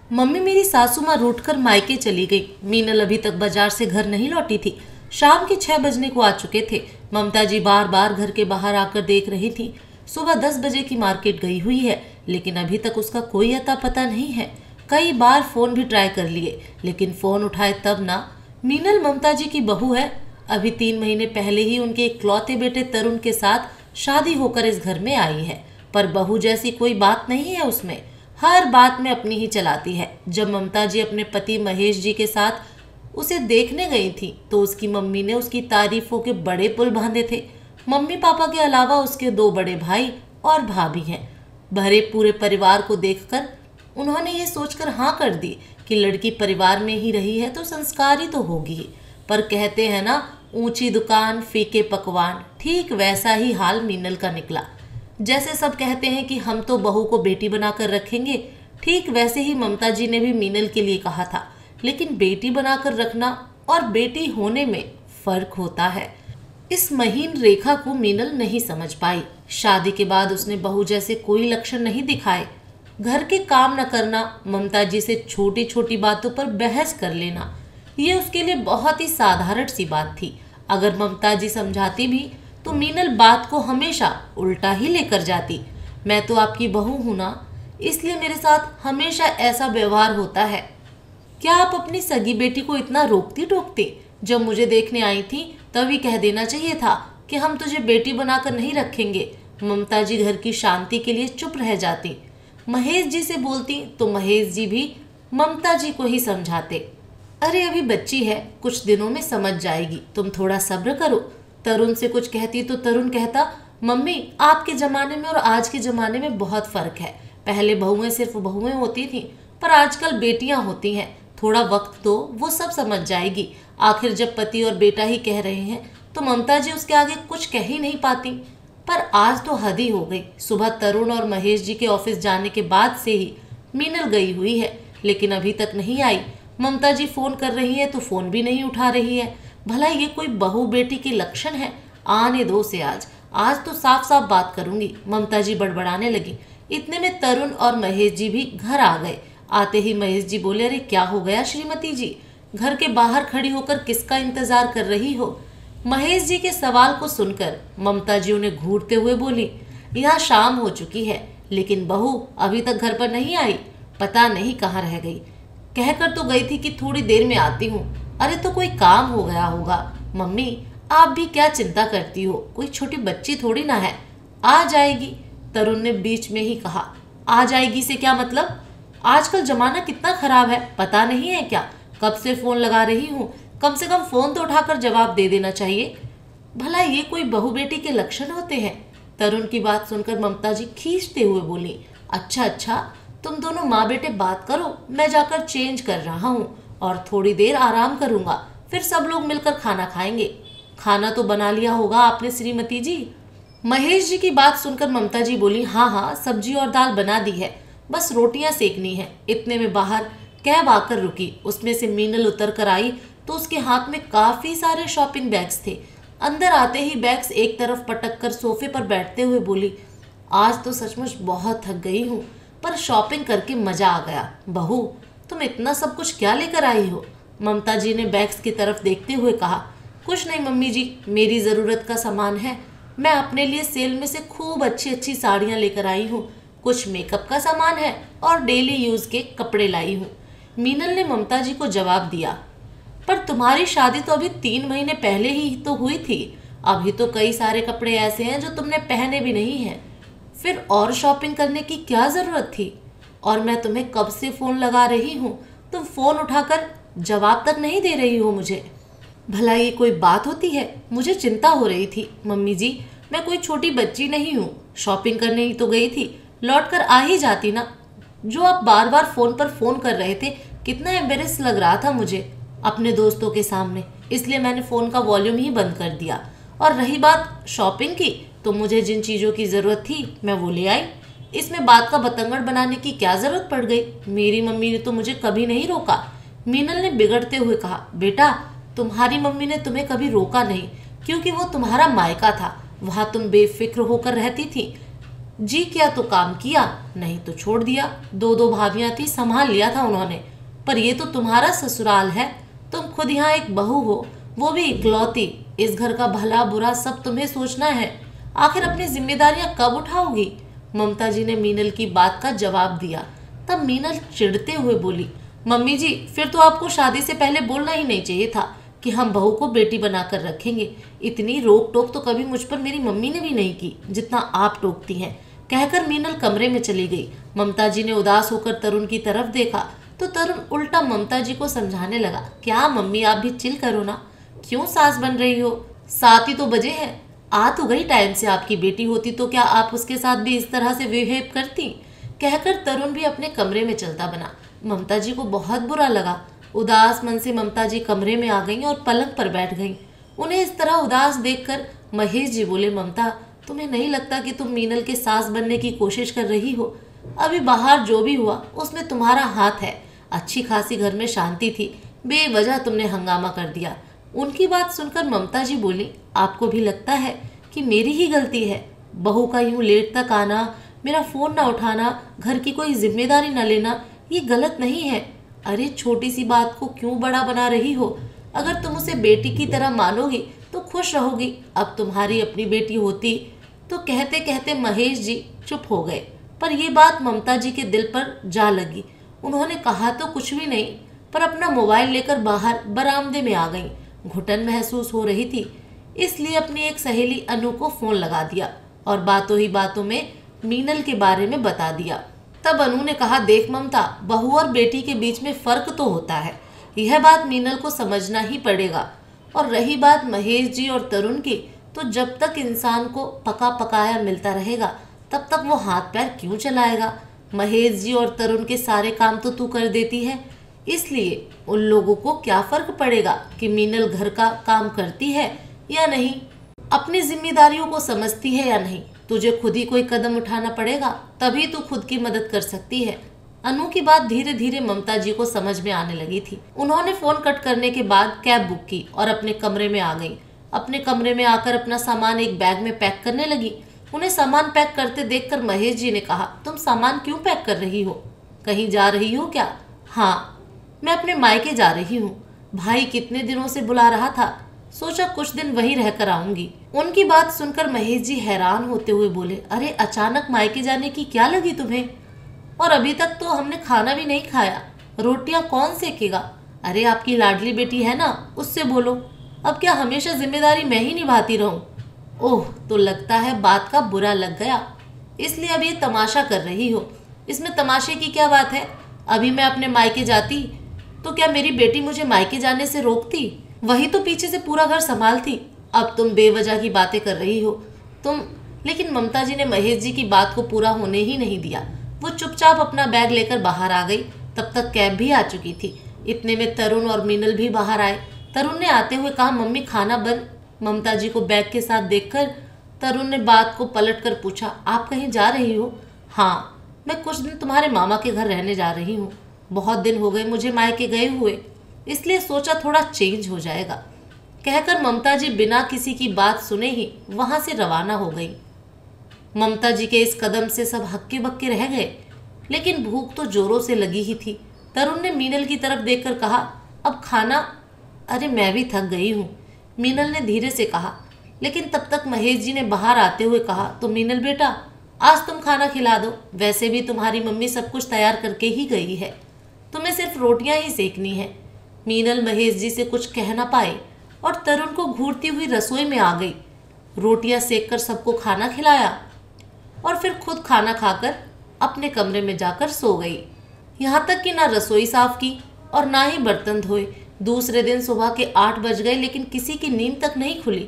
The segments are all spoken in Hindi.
मम्मी, मेरी सासू माँ रूठकर मायके चली गई। मीनल अभी तक बाजार से घर नहीं लौटी थी। शाम के 6 बजने को आ चुके थे। ममता जी बार बार घर के बाहर आकर देख रही थी। सुबह 10 बजे की मार्केट गई हुई है, लेकिन अभी तक उसका कोई अता पता नहीं है। कई बार फोन भी ट्राई कर लिए, लेकिन फोन उठाए तब ना। मीनल ममता जी की बहू है। अभी 3 महीने पहले ही उनके इकलौते बेटे तरुण के साथ शादी होकर इस घर में आई है, पर बहू जैसी कोई बात नहीं है उसमें। हर बात में अपनी ही चलाती है। जब ममता जी अपने पति महेश जी के साथ उसे देखने गई थी तो उसकी मम्मी ने उसकी तारीफों के बड़े पुल बांधे थे। मम्मी पापा के अलावा उसके 2 बड़े भाई और भाभी हैं। भरे पूरे परिवार को देखकर उन्होंने ये सोचकर हाँ कर दी कि लड़की परिवार में ही रही है तो संस्कारी तो होगी ही। पर कहते हैं ना, ऊंची दुकान फीके पकवान, ठीक वैसा ही हाल मीनल का निकला। जैसे सब कहते हैं कि हम तो बहू को बेटी बनाकर रखेंगे, ठीक वैसे ही ममता जी ने भी मीनल के लिए कहा था। लेकिन बेटी बनाकर रखना और बेटी होने में फर्क होता है। इस महीन रेखा को मीनल नहीं समझ पाई। शादी के बाद उसने बहू जैसे कोई लक्षण नहीं दिखाए। घर के काम न करना, ममता जी से छोटी छोटी बातों पर बहस कर लेना, ये उसके लिए बहुत ही साधारण सी बात थी। अगर ममता जी समझाती भी तो मीनल बात को हमेशा उल्टा ही लेकर जाती। मैं तो आपकी बहू हूं ना, इसलिए मेरे साथ हमेशा ऐसा व्यवहार होता है। क्या आप अपनी सगी बेटी को इतना रोकती टोकती? जब मुझे देखने आई थी तभी कह देना चाहिए था कि हम तुझे बेटी बनाकर नहीं रखेंगे। ममता जी घर की शांति के लिए चुप रह जाती। महेश जी से बोलती तो महेश जी भी ममता जी को ही समझाते। अरे अभी बच्ची है, कुछ दिनों में समझ जाएगी, तुम थोड़ा सब्र करो। तरुण से कुछ कहती तो तरुण कहता, मम्मी आपके ज़माने में और आज के ज़माने में बहुत फ़र्क है। पहले बहुएं सिर्फ बहुएं होती थीं, पर आजकल बेटियां होती हैं। थोड़ा वक्त दो, वो सब समझ जाएगी। आखिर जब पति और बेटा ही कह रहे हैं तो ममता जी उसके आगे कुछ कह ही नहीं पाती। पर आज तो हद ही हो गई। सुबह तरुण और महेश जी के ऑफिस जाने के बाद से ही मीनल गई हुई है, लेकिन अभी तक नहीं आई। ममता जी फ़ोन कर रही है तो फ़ोन भी नहीं उठा रही है। भला ये कोई बहू बेटी के लक्षण है? आने दो से आज तो साफ साफ बात करूंगी, ममता जी बड़बड़ाने लगी। इतने में तरुण और महेश जी भी घर आ गए। आते ही महेश जी बोले, अरे क्या हो गया श्रीमती जी, घर के बाहर खड़ी होकर किसका इंतजार कर रही हो? महेश जी के सवाल को सुनकर ममता जी उन्हें घूरते हुए बोली, यहाँ शाम हो चुकी है, लेकिन बहू अभी तक घर पर नहीं आई। पता नहीं कहाँ रह गई। कहकर तो गई थी कि थोड़ी देर में आती हूँ। अरे तो कोई काम हो गया होगा। मम्मी आप भी क्या चिंता करती हो, कोई छोटी बच्ची थोड़ी ना है, आ जाएगी। तरुण ने बीच में ही कहा। आ जाएगी से क्या मतलब? आजकल जमाना कितना खराब है, पता नहीं है क्या? कब से फोन लगा रही हूँ, कम से कम फोन तो उठाकर जवाब दे देना चाहिए। भला ये कोई बहू बेटी के लक्षण होते हैं? तरुण की बात सुनकर ममता जी खींचते हुए बोली, अच्छा अच्छा, तुम दोनों माँ बेटे बात करो, मैं जाकर चेंज कर रहा हूँ और थोड़ी देर आराम करूँगा, फिर सब लोग मिलकर खाना खाएंगे। खाना तो बना लिया होगा आपने श्रीमती जी? महेश जी की बात सुनकर ममता जी बोली, हाँ हाँ, सब्जी और दाल बना दी है, बस रोटियां सेकनी है। इतने में बाहर कैब आकर रुकी। उसमें से मीनल उतर कर आई तो उसके हाथ में काफ़ी सारे शॉपिंग बैग्स थे। अंदर आते ही बैग्स एक तरफ पटक कर सोफे पर बैठते हुए बोली, आज तो सचमुच बहुत थक गई हूँ, पर शॉपिंग करके मज़ा आ गया। बहू तुम इतना सब कुछ क्या लेकर आई हो? ममता जी ने बैग्स की तरफ देखते हुए कहा, कुछ नहीं मम्मी जी, मेरी ज़रूरत का सामान है। मैं अपने लिए सेल में से खूब अच्छी अच्छी साड़ियाँ लेकर आई हूँ, कुछ मेकअप का सामान है और डेली यूज़ के कपड़े लाई हूँ। मीनल ने ममता जी को जवाब दिया, पर तुम्हारी शादी तो अभी 3 महीने पहले ही तो हुई थी। अभी तो कई सारे कपड़े ऐसे हैं जो तुमने पहने भी नहीं हैं। फिर और शॉपिंग करने की क्या ज़रूरत थी? और मैं तुम्हें कब से फ़ोन लगा रही हूँ, तुम फ़ोन उठाकर जवाब तक नहीं दे रही हो मुझे। भला ये कोई बात होती है? मुझे चिंता हो रही थी। मम्मी जी मैं कोई छोटी बच्ची नहीं हूँ, शॉपिंग करने ही तो गई थी, लौट कर आ ही जाती ना। जो आप बार बार फ़ोन पर फ़ोन कर रहे थे, कितना एम्बेरस लग रहा था मुझे अपने दोस्तों के सामने, इसलिए मैंने फ़ोन का वॉल्यूम ही बंद कर दिया। और रही बात शॉपिंग की, तो मुझे जिन चीज़ों की ज़रूरत थी मैं वो ले आई। इसमें बात का बतंगड़ बनाने की क्या ज़रूरत पड़ गई? मेरी मम्मी ने तो मुझे कभी नहीं रोका। मीनल ने बिगड़ते हुए कहा, बेटा तुम्हारी मम्मी ने तुम्हें कभी रोका नहीं, क्योंकि वो तुम्हारा मायका था, वहाँ तुम बेफिक्र होकर रहती थी। जी किया तो काम किया, नहीं तो छोड़ दिया। दो दो भाभियां थी, संभाल लिया था उन्होंने। पर ये तो तुम्हारा ससुराल है, तुम खुद यहाँ एक बहू हो, वो भी इकलौती। इस घर का भला बुरा सब तुम्हें सोचना है। आखिर अपनी जिम्मेदारियां कब उठाओगी? ममता जी ने मीनल की बात का जवाब दिया। तब मीनल चिढ़ते हुए बोली, मम्मी जी, फिर तो आपको शादी से पहले बोलना ही नहीं चाहिए था कि हम बहू को बेटी बनाकर रखेंगे। इतनी रोक टोक तो कभी मुझ पर मेरी मम्मी ने भी नहीं की जितना आप टोकती हैं। कहकर मीनल कमरे में चली गई। ममता जी ने उदास होकर तरुण की तरफ देखा तो तरुण उल्टा ममता जी को समझाने लगा, क्या मम्मी आप भी चिल करो ना, क्यों सास बन रही हो? 7 ही तो बजे हैं, आ तो गई टाइम से। आपकी बेटी होती तो क्या आप उसके साथ भी इस तरह से बिहेव करती? कहकर तरुण भी अपने कमरे में चलता बना। ममता जी को बहुत बुरा लगा। उदास मन से ममता जी कमरे में आ गईं और पलंग पर बैठ गईं। उन्हें इस तरह उदास देखकर महेश जी बोले, ममता, तुम्हें नहीं लगता कि तुम मीनल के सास बनने की कोशिश कर रही हो? अभी बाहर जो भी हुआ उसमें तुम्हारा हाथ है। अच्छी खासी घर में शांति थी, बेवजह तुमने हंगामा कर दिया। उनकी बात सुनकर ममता जी बोली, आपको भी लगता है कि मेरी ही गलती है? बहू का यूं लेट तक आना, मेरा फोन ना उठाना, घर की कोई जिम्मेदारी न लेना, ये गलत नहीं है। अरे छोटी सी बात को क्यों बड़ा बना रही हो? अगर तुम उसे बेटी की तरह मानोगी तो खुश रहोगी। अब तुम्हारी अपनी बेटी होती तो। कहते कहते महेश जी चुप हो गए, पर यह बात ममता जी के दिल पर जा लगी। उन्होंने कहा तो कुछ भी नहीं, पर अपना मोबाइल लेकर बाहर बरामदे में आ गईं। घुटन महसूस हो रही थी, इसलिए अपनी एक सहेली अनु को फोन लगा दिया और बातों ही बातों में मीनल के बारे में बता दिया। तब अनु ने कहा, देख ममता, बहू और बेटी के बीच में फर्क तो होता है, यह बात मीनल को समझना ही पड़ेगा। और रही बात महेश जी और तरुण की, तो जब तक इंसान को पका पकाया मिलता रहेगा तब तक वो हाथ पैर क्यों चलाएगा? महेश जी और तरुण के सारे काम तो तू कर देती है, इसलिए उन लोगों को क्या फर्क पड़ेगा कि मीनल घर का काम करती है या नहीं, अपनी जिम्मेदारियों को समझती है या नहीं। तुझे खुद ही कोई कदम उठाना पड़ेगा, तभी तू खुद की मदद कर सकती है। अनु की बात धीरे धीरे ममता जी को समझ में आने लगी थी। उन्होंने फोन कट करने के बाद कैब बुक की और अपने कमरे में आ गई। अपने कमरे में आकर अपना सामान एक बैग में पैक करने लगी। उन्हें सामान पैक करते देखकर महेश जी ने कहा, तुम सामान क्यों पैक कर रही हो? कहीं जा रही हो क्या? हाँ, मैं अपने मायके जा रही हूँ। भाई कितने दिनों से बुला रहा था, सोचा कुछ दिन वहीं रहकर आऊंगी। उनकी बात सुनकर महेश जी हैरान होते हुए बोले, अरे अचानक मायके जाने की क्या लगी तुम्हें? और अभी तक तो हमने खाना भी नहीं खाया, रोटियां कौन सेकेगा? अरे आपकी लाडली बेटी है ना, उससे बोलो। अब क्या हमेशा जिम्मेदारी मैं ही निभाती रहूं? ओह, तो लगता है बात का बुरा लग गया, इसलिए अब ये तमाशा कर रही हो। इसमें तमाशे की क्या बात है? अभी मैं अपने मायके जाती तो क्या मेरी बेटी मुझे मायके जाने से रोकती? वही तो पीछे से पूरा घर संभालती। अब तुम बेवजह की बातें कर रही हो तुम। लेकिन ममता जी ने महेश जी की बात को पूरा होने ही नहीं दिया। वो चुपचाप अपना बैग लेकर बाहर आ गई। तब तक कैब भी आ चुकी थी। इतने में तरुण और मीनल भी बाहर आए। तरुण ने आते हुए कहा, मम्मी खाना बन। ममता जी को बैग के साथ देखकर तरुण ने बात को पलट कर पूछा, आप कहीं जा रही हो? हाँ, मैं कुछ दिन तुम्हारे मामा के घर रहने जा रही हूँ। बहुत दिन हो गए मुझे मायके गए हुए, इसलिए सोचा थोड़ा चेंज हो जाएगा। कहकर ममता जी बिना किसी की बात सुने ही वहां से रवाना हो गई। ममता जी के इस कदम से सब हक्के बक्के रह गए, लेकिन भूख तो जोरों से लगी ही थी। तरुण ने मीनल की तरफ देखकर कहा, अब खाना? अरे मैं भी थक गई हूँ, मीनल ने धीरे से कहा। लेकिन तब तक महेश जी ने बाहर आते हुए कहा, तो मीनल बेटा, आज तुम खाना खिला दो। वैसे भी तुम्हारी मम्मी सब कुछ तैयार करके ही गई है, तुम्हें सिर्फ रोटियां ही सेकनी है। मीनल महेश जी से कुछ कह ना पाई और तरुण को घूरती हुई रसोई में आ गई। रोटियां सेक कर सबको खाना खिलाया और फिर खुद खाना खाकर अपने कमरे में जाकर सो गई। यहाँ तक कि ना रसोई साफ की और ना ही बर्तन धोए। दूसरे दिन सुबह के 8 बज गए, लेकिन किसी की नींद तक नहीं खुली।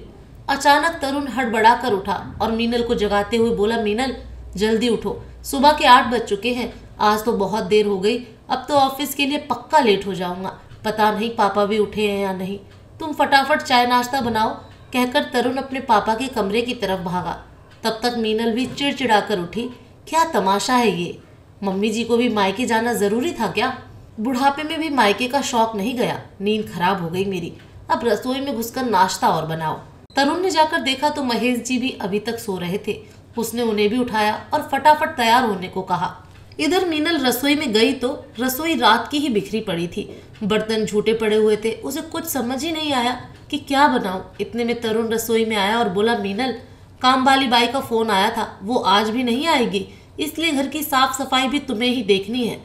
अचानक तरुण हड़बड़ा कर उठा और मीनल को जगाते हुए बोला, मीनल जल्दी उठो, सुबह के 8 बज चुके हैं। आज तो बहुत देर हो गई, अब तो ऑफिस के लिए पक्का लेट हो जाऊंगा। पता नहीं पापा भी उठे हैं या नहीं, तुम फटाफट चाय नाश्ता बनाओ। कहकर तरुण अपने पापा के कमरे की तरफ भागा। तब तक मीनल भी चिड़चिड़ा कर उठी। क्या तमाशा है ये, मम्मी जी को भी मायके जाना जरूरी था क्या? बुढ़ापे में भी मायके का शौक नहीं गया। नींद खराब हो गई मेरी, अब रसोई में घुसकर नाश्ता और बनाओ। तरुण ने जाकर देखा तो महेश जी भी अभी तक सो रहे थे। उसने उन्हें भी उठाया और फटाफट तैयार होने को कहा। इधर मीनल रसोई में गई तो रसोई रात की ही बिखरी पड़ी थी। बर्तन झूठे पड़े हुए थे। उसे कुछ समझ ही नहीं आया कि क्या बनाऊं। इतने में तरुण रसोई में आया और बोला, मीनल, काम वाली बाई का फोन आया था, वो आज भी नहीं आएगी, इसलिए घर की साफ सफाई भी तुम्हें ही देखनी है।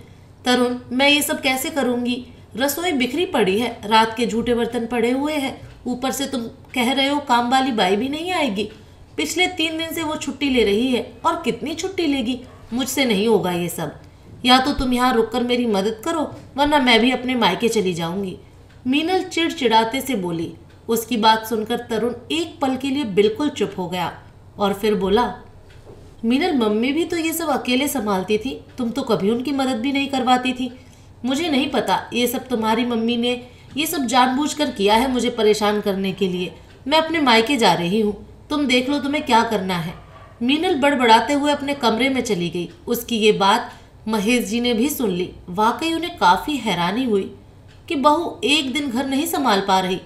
तरुण, मैं ये सब कैसे करूंगी? रसोई बिखरी पड़ी है, रात के झूठे बर्तन पड़े हुए हैं, ऊपर से तुम कह रहे हो काम वाली बाई भी नहीं आएगी। पिछले 3 दिन से वो छुट्टी ले रही है, और कितनी छुट्टी लेगी? मुझसे नहीं होगा ये सब। या तो तुम यहाँ रुककर मेरी मदद करो, वरना मैं भी अपने मायके चली जाऊंगी। मीनल चिड़चिड़ाते से बोली। उसकी बात सुनकर तरुण एक पल के लिए बिल्कुल चुप हो गया और फिर बोला, मीनल, मम्मी भी तो ये सब अकेले संभालती थी, तुम तो कभी उनकी मदद भी नहीं करवाती थी। मुझे नहीं पता, ये सब तुम्हारी मम्मी ने ये सब जानबूझकर किया है मुझे परेशान करने के लिए। मैं अपने मायके जा रही हूँ, तुम देख लो तुम्हें क्या करना है। मीनल बड़बड़ाते हुए अपने कमरे में चली गई। उसकी ये बात महेश जी ने भी सुन ली। वाकई उन्हें काफ़ी हैरानी हुई कि बहू एक दिन घर नहीं संभाल पा रही,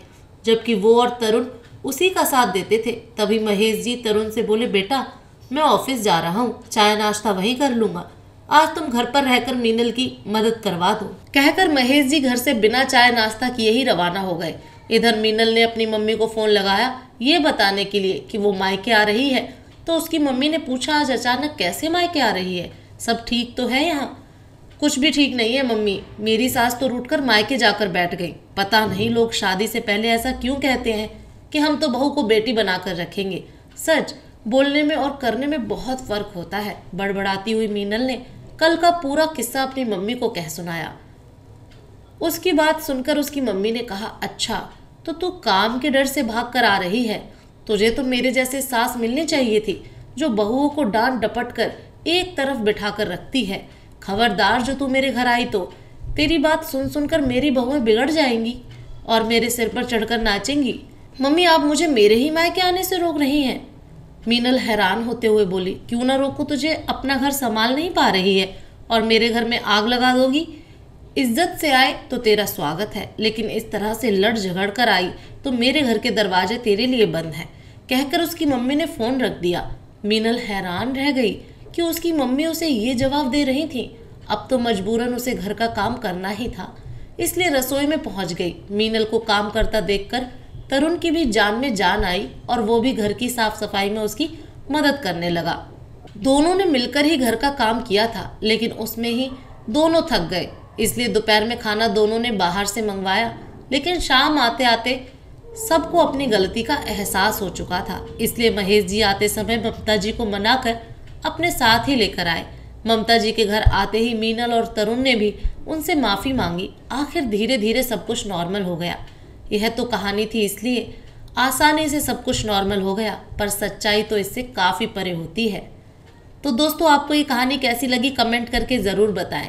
जबकि वो और तरुण उसी का साथ देते थे। तभी महेश जी तरुण से बोले, बेटा, मैं ऑफिस जा रहा हूँ, चाय नाश्ता वहीं कर लूँगा, आज तुम घर पर रहकर मीनल की मदद करवा दो। कहकर महेश जी घर से बिना चाय नाश्ता किए ही रवाना हो गए। इधर मीनल ने अपनी मम्मी को फ़ोन लगाया ये बताने के लिए कि वो मायके आ रही है, तो उसकी मम्मी ने पूछा, आज अचानक कैसे मायके आ रही है? सब ठीक तो है यहाँ? कुछ भी ठीक नहीं है मम्मी, मेरी सास तो रूठकर मायके जाकर बैठ गई। पता नहीं लोग शादी से पहले ऐसा क्यों कहते हैं कि हम तो बहू को बेटी बनाकर रखेंगे। सच, बोलने में और करने में बहुत फर्क होता है। बड़बड़ाती हुई मीनल ने कल का पूरा किस्सा अपनी मम्मी को कह सुनाया। उसकी बात सुनकर उसकी मम्मी ने कहा, अच्छा, तो तू काम के डर से भाग कर आ रही है? तुझे तो मेरे जैसे सास मिलनी चाहिए थी, जो बहुओं को डांट डपट कर एक तरफ बिठा कर रखती है। खबरदार, जो तू मेरे घर आई तो तेरी बात सुन सुनकर मेरी बहुएं बिगड़ जाएंगी और मेरे सिर पर चढ़कर नाचेंगी। मम्मी, आप मुझे मेरे ही मायके आने से रोक रही हैं? मीनल हैरान होते हुए बोली, क्यों ना रोकूं तुझे? अपना घर संभाल नहीं पा रही है और मेरे घर में आग लगा दोगी? इज्जत से आए तो तेरा स्वागत है, लेकिन इस तरह से लड़ झगड़ कर आई तो मेरे घर के दरवाजे तेरे लिए बंद हैं। कहकर उसकी मम्मी ने फ़ोन रख दिया। मीनल हैरान रह गई कि उसकी मम्मी उसे ये जवाब दे रही थी। अब तो मजबूरन उसे घर का काम करना ही था, इसलिए रसोई में पहुंच गई। मीनल को काम करता देखकर तरुण की भी जान में जान आई और वो भी घर की साफ सफाई में उसकी मदद करने लगा। दोनों ने मिलकर ही घर का काम किया था, लेकिन उसमें ही दोनों थक गए, इसलिए दोपहर में खाना दोनों ने बाहर से मंगवाया। लेकिन शाम आते आते सबको अपनी गलती का एहसास हो चुका था, इसलिए महेश जी आते समय ममता जी को मनाकर अपने साथ ही लेकर आए। ममता जी के घर आते ही मीनल और तरुण ने भी उनसे माफ़ी मांगी। आखिर धीरे धीरे सब कुछ नॉर्मल हो गया। यह तो कहानी थी, इसलिए आसानी से सब कुछ नॉर्मल हो गया, पर सच्चाई तो इससे काफ़ी परे होती है। तो दोस्तों, आपको ये कहानी कैसी लगी कमेंट करके ज़रूर बताएं।